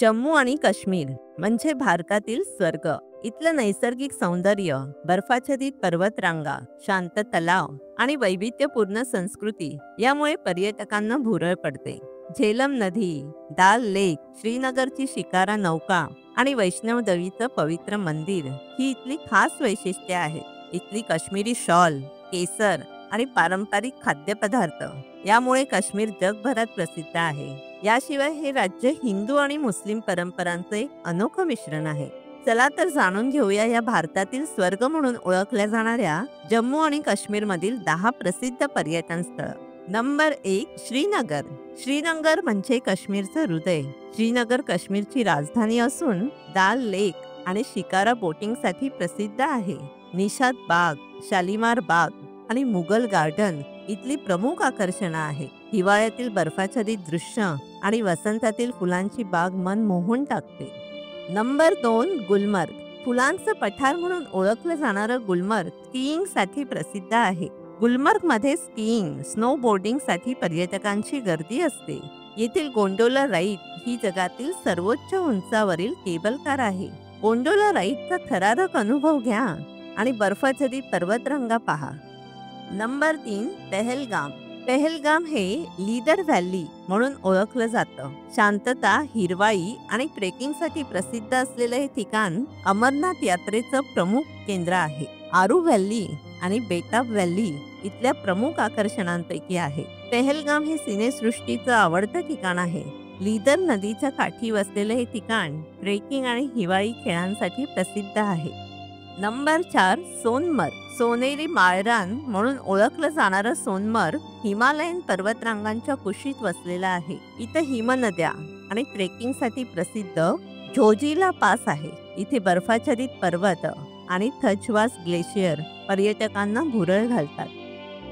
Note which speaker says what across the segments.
Speaker 1: जम्मू आणि काश्मीर म्हणजे भारतातील स्वर्ग. इथलं नैसर्गिक सौंदर्य, बर्फाच्छादित पर्वतरांगा, शांत तलाव आणि वैविध्यपूर्ण संस्कृती यामुळे पर्यटकांना भुरळ पडते. झेलम नदी, दाल लेक, श्रीनगरची शिकारा नौका आणि वैष्णव देवीचं पवित्र मंदिर ही इथली खास वैशिष्ट्ये आहेत. इथली काश्मीरी शॉल, केसर आणि पारंपरिक खाद्यपदार्थ यामुळे काश्मीर जगभरात प्रसिद्ध आहे. याशिवाय हे राज्य हिंदू आणि मुस्लिम परंपरांचे अनोखं मिश्रण आहे. चला तर जाणून घेऊया या भारतातील स्वर्ग म्हणून ओळखल्या जाणाऱ्या जम्मू आणि काश्मीर मधील 10 प्रसिद्ध पर्यटन स्थळ. नंबर 1, श्रीनगर. श्रीनगर म्हणजे काश्मीरचं हृदय. श्रीनगर काश्मीरची राजधानी असून दाल लेक आणि शिकारा बोटिंगसाठी प्रसिद्ध आहे. निशात बाग, शालिमार बाग आणि मुघल गार्डन इथली प्रमुख आकर्षणं आहे. हिवाळ्यातील बर्फाच्छादित दृश्य आणि वसंतातील फुलांची बाग मन मोहून टाकते. नंबर 2, गुलमर्ग. फुलांचं पठार म्हणून ओळखलं जाणारं गुलमर्ग स्कीइंगसाठी प्रसिद्ध आहे. गुलमर्गमध्ये स्कीइंग, स्नोबोर्डिंगसाठी पर्यटकांची गर्दी असते. येथील गोंडोला राईड ही जगातील सर्वोच्च उंचावरील केबल कार आहे. गोंडोला राईडचा थरारक अनुभव घ्या आणि बर्फाच्छादित पर्वतरांगा पहा. नंबर 3, पहलगाम. पहलगाम हे लीडर व्हॅली म्हणून ओळखलं जातं. शांतता, हिरवाई आणि ट्रेकिंगसाठी प्रसिद्ध असलेलं हे ठिकाण अमरनाथ यात्रेचं प्रमुख केंद्र आहे. आरू व्हॅली आणि बेताब व्हॅली इथल्या प्रमुख आकर्षणांपैकी आहे. पहलगाम हे सिनेसृष्टीचं आवडतं ठिकाण आहे. लीडर नदीच्या काठी वसलेलं हे ठिकाण ट्रेकिंग आणि हिवाळी खेळांसाठी प्रसिद्ध आहे. नंबर 4, सोनमर्ग. सोनेरी माळरान म्हणून ओळखलं जाणारं सोनमर्ग हिमालयन पर्वतरांगांच्या कुशीत वसलेला आहे. इथं हिमनद्या आणि ट्रेकिंगसाठी प्रसिद्ध जोजिला पास आहे. इथे बर्फाच्छादित पर्वत आणि थचवास ग्लेशियर पर्यटकांना भुरळ घालतात.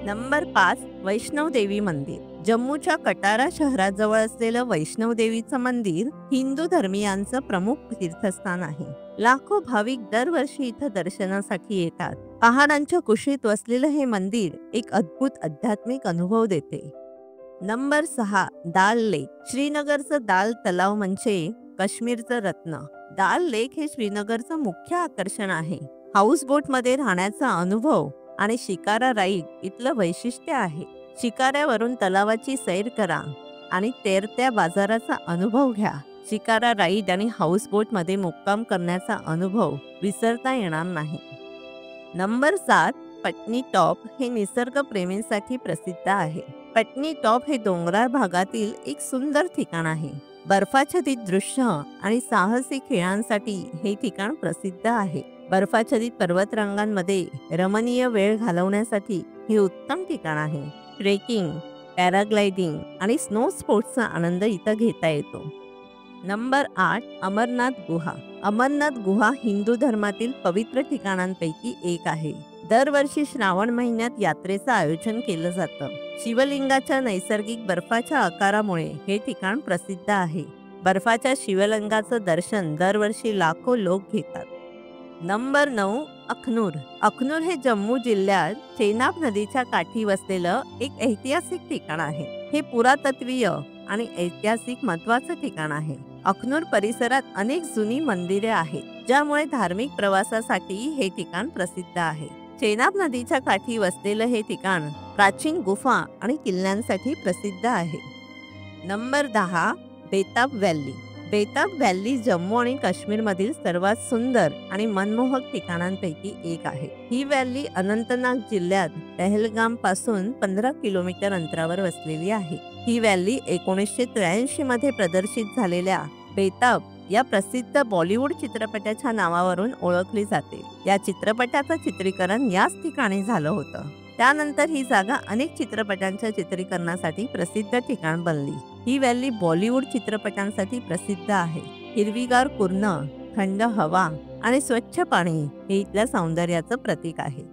Speaker 1: नंबर 5, वैष्णव देवी मंदिर. जम्मूच्या कटारा शहराजवळ असलेलं वैष्णव देवीचं मंदिर हिंदू धर्मीयांचं प्रमुख तीर्थस्थान आहे. लाखो भाविक दरवर्षी इथं दर्शनासाठी येतात. पहाडांच्या कुशीत वसलेलं हे मंदिर एक अद्भुत आध्यात्मिक अनुभव देते. नंबर 6, दाल लेक. श्रीनगरचं दाल तलाव म्हणजे काश्मीरचं रत्न. दाल लेक हे श्रीनगरचं मुख्य आकर्षण आहे. हाऊस बोटमध्ये राहण्याचा अनुभव आणि शिकारा राईड इथलं वैशिष्ट्य आहे. शिकाऱ्यावरून तलावाची सैर करा आणि तेरत्या बाजाराचा अनुभव घ्या. शिकारा राईड आणि हाऊस बोटमध्ये मुक्काम करण्याचा अनुभव विसरता येणार नाही. नंबर 7, पटनी टॉप हे निसर्गप्रेमींसाठी प्रसिद्ध आहे. पटनी टॉप हे डोंगराळ भागातील एक सुंदर ठिकाण आहे. बर्फाच्छादित दृश्य आणि साहसी खेळांसाठी हे ठिकाण प्रसिद्ध आहे. बर्फाच्छादित पर्वतरांगांमध्ये रमणीय वेळ घालवण्यासाठी हे उत्तम ठिकाण आहे. ट्रेकिंग, पॅराग्लायडिंग आणि स्नो स्पोर्ट्सचा आनंद इथं घेता येतो. नंबर 8, अमरनाथ गुहा. अमरनाथ गुहा हिंदू धर्मातील पवित्र ठिकाणांपैकी एक आहे. दरवर्षी श्रावण महिन्यात यात्रेचं आयोजन केलं जातं. शिवलिंगाच्या नैसर्गिक बर्फाच्या आकारामुळे हे ठिकाण प्रसिद्ध आहे. बर्फाच्या शिवलिंगाचं दर्शन दरवर्षी लाखो लोक घेतात. नंबर 9, अखनूर. अखनूर हे जम्मू जिल्ह्यात चेनाब नदीच्या काठी वसलेलं एक ऐतिहासिक ठिकाण आहे. हे पुरातत्वीय आणि ऐतिहासिक महत्त्वाचं ठिकाण आहे. अखनूर परिसरात अनेक जुनी मंदिरे आहेत, ज्यामुळे धार्मिक प्रवासासाठी हे ठिकाण प्रसिद्ध आहे. चेनाब नदीच्या काठी वसलेलं हे ठिकाण प्राचीन गुफा आणि किल्ल्यांसाठी प्रसिद्ध आहे. नंबर 10, बेताब व्हॅली. बेताब व्हॅली जम्मू आणि काश्मीरमधील सर्वात सुंदर आणि मनमोहक ठिकाणांपैकी एक आहे. ही व्हॅली अनंतनाग जिल्ह्यात पहलगाम पासून 15 किलोमीटर अंतरावर वसलेली आहे. ही व्हॅली 1983 मध्ये प्रदर्शित झालेल्या बेताब या प्रसिद्ध बॉलिवूड चित्रपटाच्या नावावरून ओळखली जाते. या चित्रपटाचं चित्रीकरण याच ठिकाणी झालं होतं. त्यानंतर ही जागा अनेक चित्रपटांच्या चित्रीकरणासाठी प्रसिद्ध ठिकाण बनली. ही व्हॅली बॉलिवूड चित्रपटांसाठी प्रसिद्ध आहे. हिरवीगार कुर्ण, थंड हवा आणि स्वच्छ पाणी हे इथल्या सौंदर्याचं प्रतीक आहे.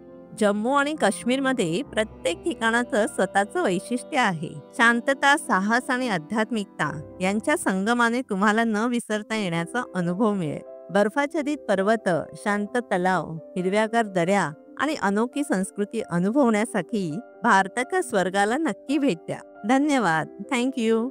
Speaker 1: जम्मू आणि काश्मीरमध्ये प्रत्येक ठिकाणाचं स्वतःचं वैशिष्ट्य आहे. शांतता, साहस आणि आध्यात्मिकता यांच्या संगमाने तुम्हाला न विसरता येण्याचा अनुभव मिळेल. बर्फाच्छादित पर्वत, शांत तलाव, हिरव्यागार दऱ्या आणि अनोखी संस्कृती अनुभवण्यासाठी भारताच्या स्वर्गाला नक्की भेट द्या. धन्यवाद. Thank you.